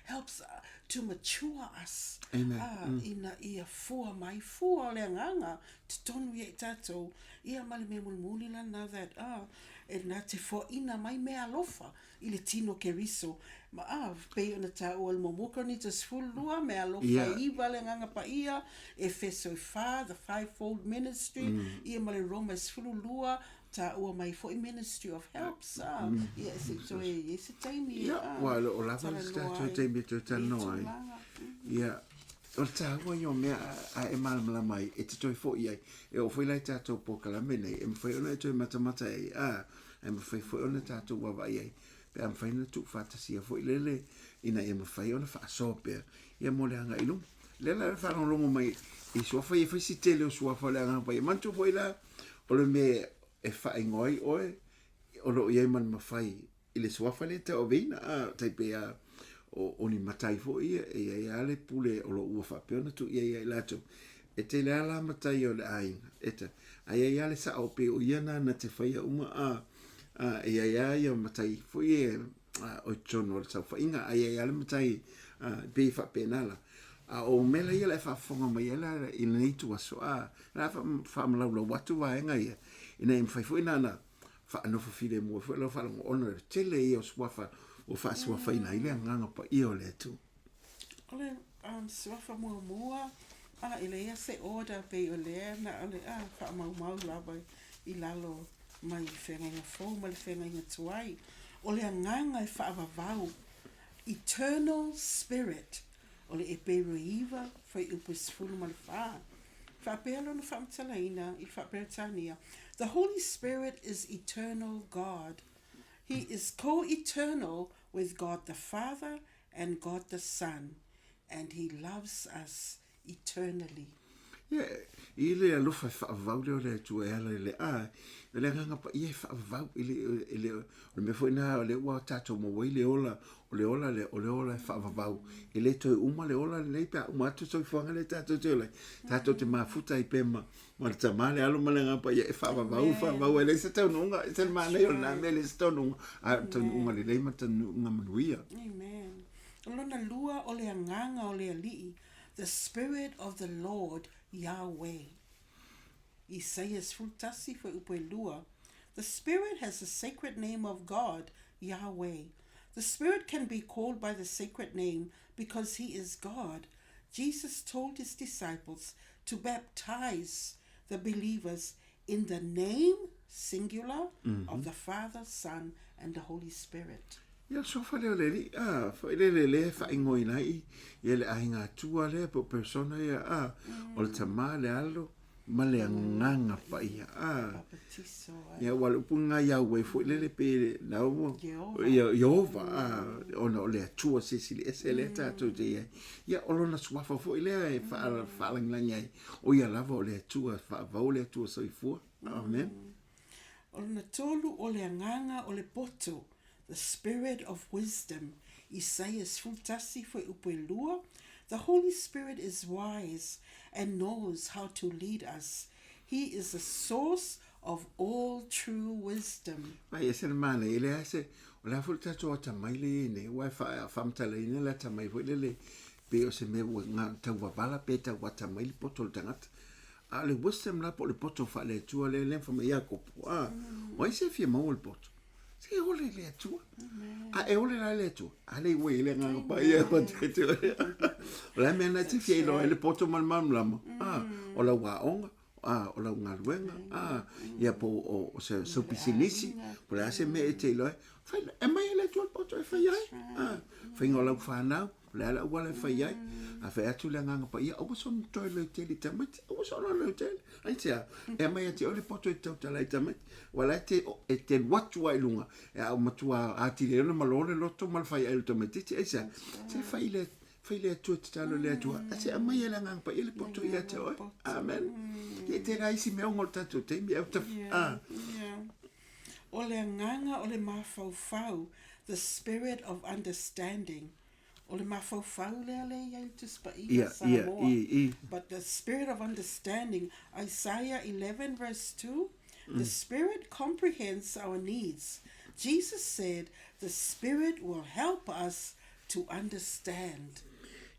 helps to mature us ina ia fua mai fua o le nganga te tonu ia tatou ia mali me mulmuli lana that e na te fo ina mai me alofa i le tino ke riso ma pe ona ta o le momoka ni te sfulua me alofa iwa le nganga pa ia e feso fa the fivefold ministry ia mali Roma sfulua ta o mai fo ministry of helps yes so yes taimi well o la fa sta taimi to tano ai o ta wa yo me a e mal mala mai e te toi fo ia e o foi lai tato po kala mene e me foi ona toi mata e e me foi ona tato wa vai e pe am foi na tu fantasia foi lele ina e me foi ona fa so pe e mo le anga ilu le la fa no longo mai e Suafa e foi si tele o Suafa le anga pai mantu foi la o le me e fa ngoi o lo ia man ma fai ile Suafa le te o vina tai pe o ni matai fo ia e ale pule o lo ua fa peona tu ia lato e te le ala matai o le ai eta ai ale sa o pe o ia na te fai uma ia matai fo ia o chono sa fa inga ai ale matai pe fa penala o mela ia le fa fonga mai ela in nei tu aso na fa mala lo watu va nga ia ina im fai fo ina na fa no fa file mo fo lo fa lo ona tele ia Suafa o fa Suafa ina ile nganga pa io le tu ole Suafa mo ile ia se order pe ole na ole fa mau la ba i lalo mai fenga nga fo mai fenga nga tuai ole nganga e fa vau eternal spirit ole e pe roiva foi upus fulu mal fa pelo no fa mtalaina I fa Britania the Holy Spirit is eternal God. He is co-eternal with God the Father and God the Son, and He loves us eternally. Ile alofa whaavau leo le tu e ala le le nganga pa ie whaavau ile o me foi na le ua tato mo wai le ola le whaavau ile toi uma le ola le pa uma tu soi fuanga le tato te mafuta I pema ma ta male alo malenga pa ie whaavau ele se tau nunga se mana yo na mele se tau nunga tau nunga le mata nunga manuia. Amen. Lona lua o le nganga o le alii the Spirit of the Lord Yahweh. Isaiah fultasi for upelua. The Spirit has the sacred name of God, Yahweh. The Spirit can be called by the sacred name because he is God. Jesus told his disciples to baptize the believers in the name, singular, of the Father, Son, and the Holy Spirit. Ia Suafa leo leli, le whaingoina i, ia le ahinga tua le po persona ia, o le tamā le alo, ma le nganga pa ia, Baptizo, ia wale upunga Yahweh fo le pe nau, Yehova, ona o le atua sesili ese le tātou te ia, ia olona Suafa fo le whaalanglangi ai, o ia lava o le atua, whaavau le atua soifua, amen. Olona tolu o le anganga o le poto, the spirit of wisdom. Isaiah fultasi for upelua. The Holy Spirit is wise and knows how to lead us. He is the source of all true wisdom. Mai ese mana ele ase o la fulta to tamai le ne wa fa famtala ina la tamai fo le pe o se me wo nga tawa bala pe tawa tamai potol tangat. A le wisdom la po le poto fa le tu le fa me Jacob. O ese fie mo el poto. Se ole le tu. E ole la le tu. Ale we le nga pa ia ko te tu. La me na ti fie lo le poto mal mam lama. O la wa onga. O la nga luenga. Ia po o se pisinisi. Po la se me te lo. Fa e mai le tu poto e fa ia. Fa ngola fa na. La wala fa ia. A fa atu le nga pa ia. O so to le te li tamati. O so le te. Ai tia. E mai te ole poto e tau tala tamati. Wala te te watu ai lunga. E au matua ati le no malore loto mal fa ia le tamati. Ai sa. Se fa ile File tu talo le tu. Ase amai la ngang pa ile poto ia te oi. Amen. Ye te raisi me ngol tatu te mi au ta. Ole nganga ole mafau, the spirit of understanding. Ole mafau le ia tu spa ia Samoa. But the spirit of understanding, Isaiah 11 verse 2, the Spirit comprehends our needs. Jesus said, the Spirit will help us to understand.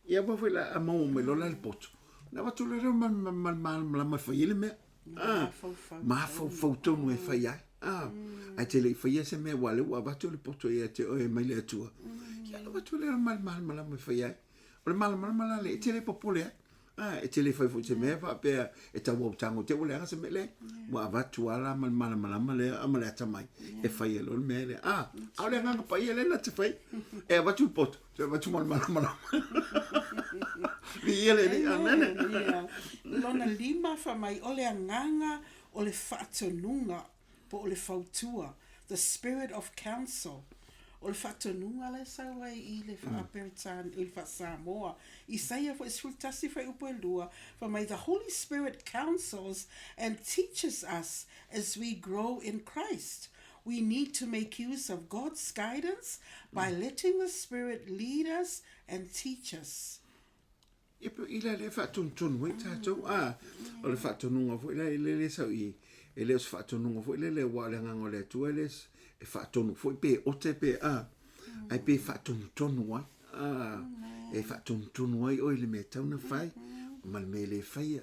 Ia wa fila a mau me lola le poto. Na wa tule re ma fa ile me. Ma fa tonu e fa ia. A te le fa ia se me wale wa ba tule poto ia te o e mai le tua. Ia wa tule re ma fa ia. O le mal le te le popole. E te le fa fu te me fa pe e ta wo tango te wole anga se me le. Wa va tu ala mal le amale tamai. E fa ia lo me le. A le nga pa ia le na te fa. E va tu poto. Te va tu mal. Viele ni anene. Lona lima fa mai ole anganga ole fatonunga po ole fautua, the spirit of counsel. Ole fatonunga le sa wai I le fa apertan I fa Samoa. Isaiah for isfultasi fa upelua for mai the Holy Spirit counsels and teaches us as we grow in Christ. We need to make use of God's guidance by letting the Spirit lead us and teach us. E pe ila le fatun we tatou o le fatununga fo ila le sa I e le fatununga fo ila le wa le ngangole le tu le e fatunu fo pe o te pe ai pe fatun wa e fatun wa o le me tauna fai mal me le fai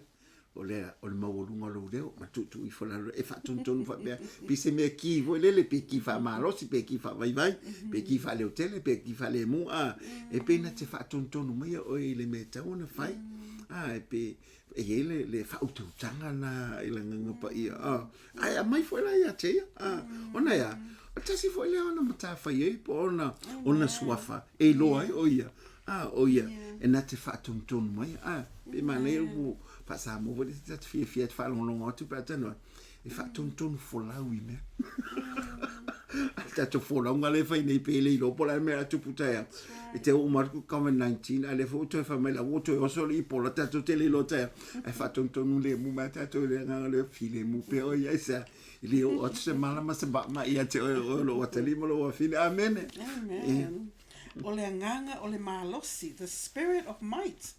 o le mawolunga lo leo ma tu I fo la e fatun fa be pi se me ki vo le pe ki fa malo si pe ki fa vai pe ki fa le hotel pe ki fa le mu e pe na te fatun mai o le me tauna fai e pe e le fa utu tanga na ile nganga pa ia ai mai fo la ia te ona ia o tasi fo le ona mata fa ia po ona Suafa e lo ai o ia e na te fatun mai pe mane u pasa mo vole te fie fa long tu pa tano e fatun fo la wi me ta to fo la ngale fa nei pe le lo pola me tu puta e te o marco COVID-19 ale fo to fa me la voto o solo I pola ta to tele lo te e fatun le mu mata to le ngale file mu pe o ia sa ile o se mala ma se ba ma ia te o lo tele mo lo fine amen Ole nganga ole malosi, the spirit of might.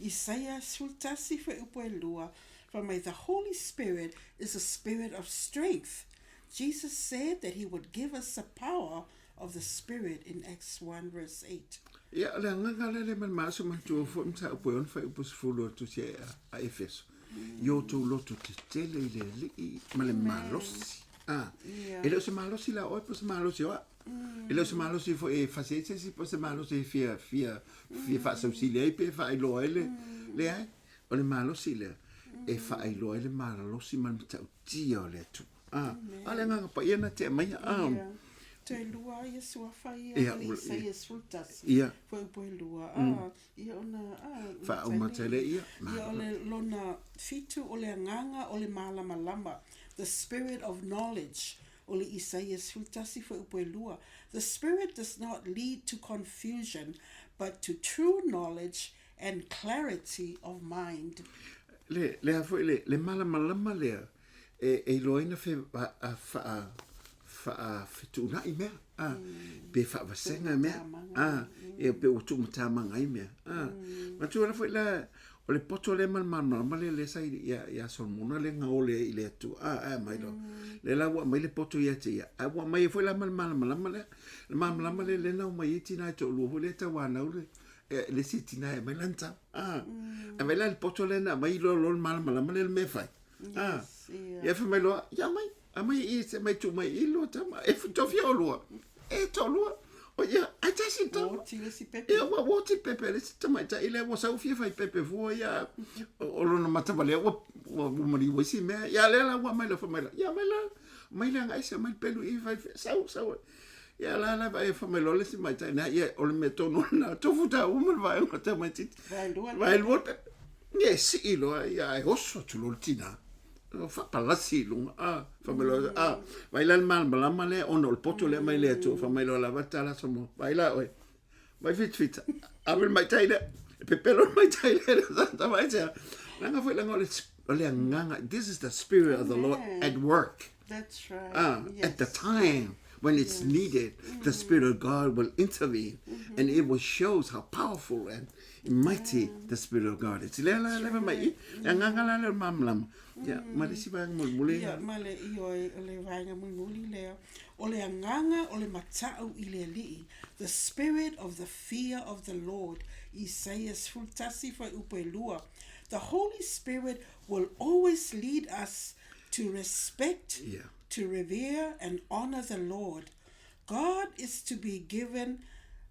Isaiah sultasi fe upelua, for may the Holy Spirit is a spirit of strength. Jesus said that he would give us the power of the Spirit in Acts 1 verse 8. Ja, le nganga le man maso man tu fo mta upo on fa upo fulo tu se a Efeso. Yo to loto te tele I le li ma le malosi. E le o se malosi la oi po se malosi oa. E le o se malosi fo e facete si po se malosi fia fa sausilia I pe fa I lo ele. Le ai. O le malosi le. E fa I lo ele malosi man tau tia o le tu. Ale nga pa ia na te mai. Te lua ia Suafa ia le isa ia sultas. Foi po lua. Ia ona fa o matele ia. Ia ole lona fitu ole nganga ole malama. The spirit of knowledge. Ole isa ia sultasi foi po lua. The spirit does not lead to confusion, but to true knowledge and clarity of mind. Le foi le malama le e loina fe fa fituna I mea pe fa vasenga mea e pe utu mtamanga I mea ma tu la foi la o le poto le mal le sai ya son mona le nga ole I le tu mai lo le la wa mai le poto ya te ya wa mai foi la mal le na mai tina to lu le ta wa na le sitina mai lanta mai la le poto le na mai lo mal le me fai ya fa mai lo ya mai Amai I se mai tu mai ilo tama e futofia o lua e to lua o ia a tasi to ia wa woti pepe le tama ta ile wa sau fia fai pepe fu ia o lo na mata vale wa mari wa si me ia le la wa mai la fa mai la ia mai la ngai se mai pelu I fai sau ia la vai fa mai lo le si mai ta na ia o le meto no na to futa o mal vai o ta mai tit vai lo yes ilo ia e osso tu lo tina fa palasi lunga fa melo vai la mal le ono il poto le mai le tu fa mai lo la batala somo vai la oi vai fit abel mai taile pepelo mai taile santa mai ja langa foi langa le nganga this is the spirit of the Lord at work. That's right. Yes. At the time when it's needed, the Spirit of God will intervene, and it will show how powerful and mighty the Spirit of God is. Le mai nganga la mamlam. Ya, malisi bang mulmuli. Ya, male io le vanga mulmuli le. Ole nganga ole matau ile li. The spirit of the fear of the Lord. Isaiah fultasi fa upelua. The Holy Spirit will always lead us to respect, to revere and honor the Lord. God is to be given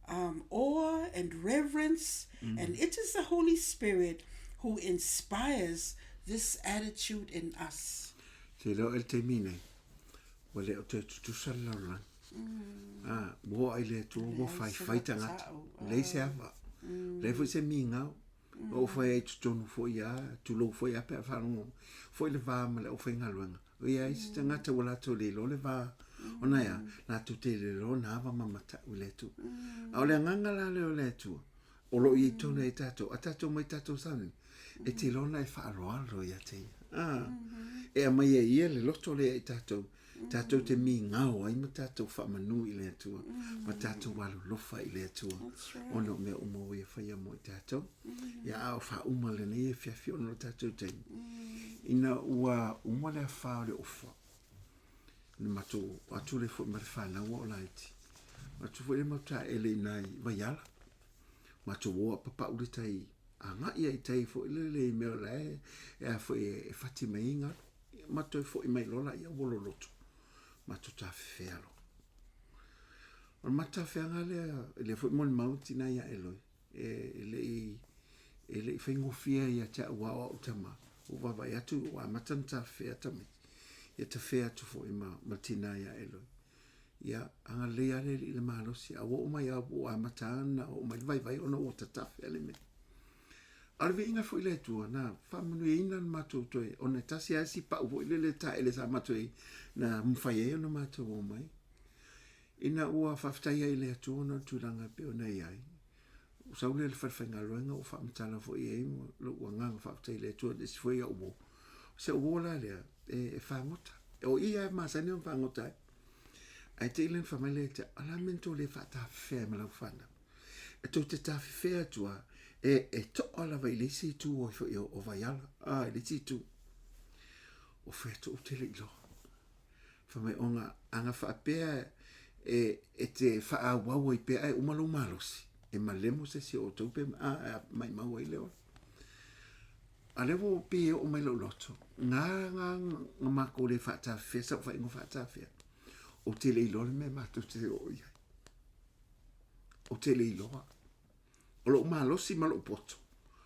awe and reverence, and it is the Holy Spirit who inspires this attitude in us. Te lo el temine. Wale o te tutusala. Wo ai le tu wo fai tanga. Le se ava. Le fo se minga. O fai tonu fo ya, tu lo fo ya pe fa no. Fo le va ma le o fai ngalwenga. O ya is tanga te wala to le lo le va. Ona ya na tu te le lo na va mamata u le tu. A le nganga la le tu. O lo I tonu e tato. A tato mai tato sani. E te lona e whaaroalo ia te. E a mai e ia le loto le e tātou. Tātou te mi ngau ai ma tātou whamanu I le atua. Ma tātou walu lofa I le atua. Ono mea umo e whaia mo I tātou. Ia au wha uma le nei e whiawhi ono tātou te. Ina ua uma le a whao le ofa. Ni mato atu le fo mare whanau o laiti. Mato fo e mauta ele nai vaiala. Mato woa papa ule tai. Anga ia I tei fo le meo lai e fo e fati mai inga mato fo I mai lola ia wolo loto mato ta felo o mata fenga le fo mon mauti na ia eloi le fengo fia ia ta wa o tama o va vai atu wa matanta fe tami ia ta fe atu fo I matina ia eloi ia anga le ale le malosi a wo mai a wo matana o mai vai ona o ta fe le me Arve inga fo ile tua na famanu ina mato toi ona tasi asi pa vo ile ta ele sa mato na mfaye no mato o mai ina ua faftai ile tua no tulanga pe ona ai usaule le farfanga loenga o famtala fo ie lo wanga faftai ile tua des fo ia o se o la le e famota o ia masani o famota ai te ile famile te alamento le fata fe mala fanda e to te ta fe tua e to ala vai le si tu o vaiala le si tu o fe to te le lo fa mai onga anga fa pe e te fa a wa pe ai o malo malos e malemo se si o to pe mai mai le Ale wo pe o mai lo loto. Nga ma ko le fata fe sa fa ngo fata fe. O te le lo me ma tu te o ia. O te le lo. O lo ma lo si ma lo poto.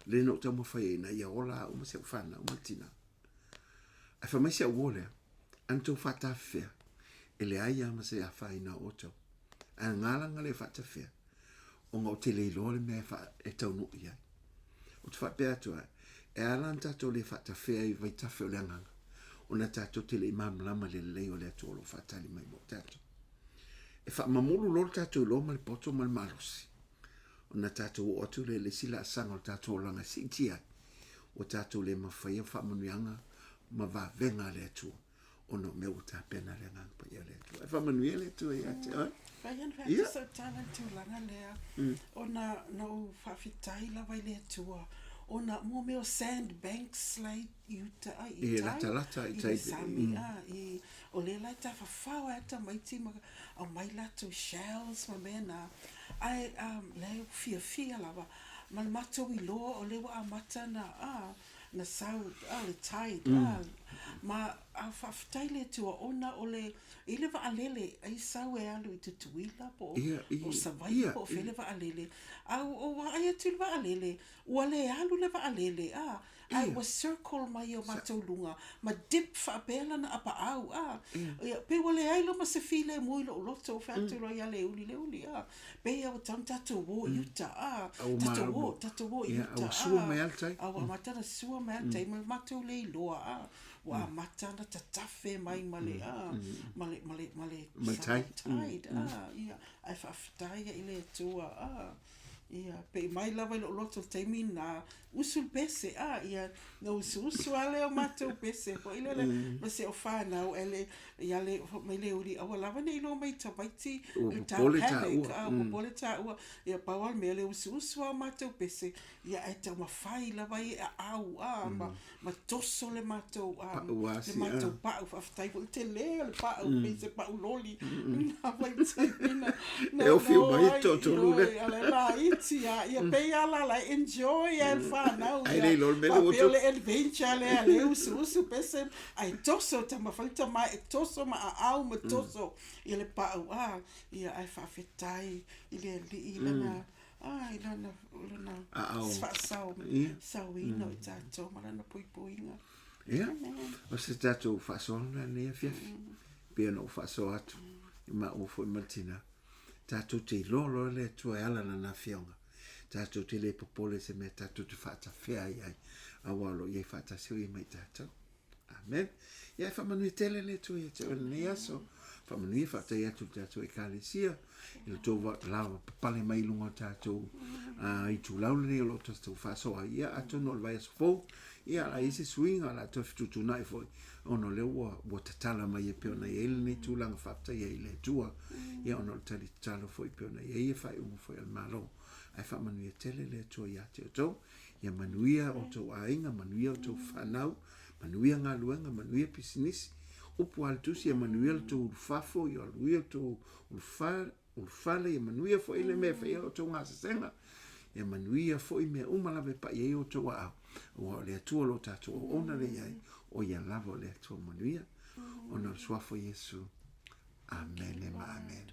Le no te mo fa na ia ola o ma se fa na o ma tina. A fa mai se o le. Anto fata fe. Ele aia ma se a fa ina oto. A ngala le fata fe. O nga o te le lo me fa e tau no ia. O te fa pe atu e alan tato le fata fea I vai tafe o le anganga. O na tato te le imam lama le leo le atu o lo fatali mai mo tato. E fa mamulu lor tato lo ma le poto ma le malosi. O na tato o atu le sila asanga o tato o langa sintia. O tato le mawhaia fa manuianga ma va venga le atu. O no me uta pena le anganga pa ia le atu. E fa manuia le atu e ate, oi? Ryan fa so tana tu langa lea. O na no fa fitai la vai le tua. O na mo meo sandbanks lai iuta ai I lata I tai. Sami I o le lai ta fa fa ata mai ti ma o mai la to shells ma mena ai le fia lava ma mato I lo o le wa mata na sau le tide ma a fa fitai le tua ona o le ile va alele ai sau e alu I te tuila po o savai po fele va alele o ai tu va alele o le alu le va alele ai was circle mai o matolunga ma dip fa bela na apa au pe wale ai lo ma se file mo lo loto fa tu lo ya le uli pe o tanta to wo yuta tato wo yuta o sua me altai. Au matana sua me altai ma mato le loa wa matana tatafe mai male tide ia ai fa ftai ile tua ia pe mai lava lo loto taimi na usul pese ia no usu ale o mato pese po ile le ma se o fa na ele ia le mai le uri o lava nei lo mai tapaiti ta boleta ia pa me le usu o mato pese ia eta ma fai lava ia au ma toso le mato le mato pa o fai po te le pa o pese pa o loli na vai taina Eu fio mai to lule. ia pe ala la enjoy and fun now Ai le lo me lo le adventure le usu pese ai toso ta ma falta mai toso ma au ma toso ia le pa ia ai fa fetai ile na sau ino tato ma na puipuinga ia o se tato fa sona ne fia pe no fa so atu ma o fo martina tato te lolo le tua ala na fionga tato te le popole se me tato te fata fea ai awalo ye fata se i mai tato amen ia fa manu tele le tua ye te ne aso fa manu fata ia tu tato e kalesia il to va lava pale mai lungo tato I tu laule lo to fa so ia ato no vai so fo ia la isi swing ala to tu nai fo ono le wo tatala mai pe ona ele ni tu langa fata ia ile tua ia ono tali talo fo pe ona ia fa fo el malo ai fa manu tele le tua ia te to ia manuia o to ainga manuia o to fanau manuia nga luenga manuia business upu altusi ia manuia to fafo ia luia to ulfale ia manuia fo ile me fa ia o to nga senga ia manuia fo i me umala pa ia o to o le tua lo tato ona le ai o ia lavo le tua manuia ona Suafa Yesu amen.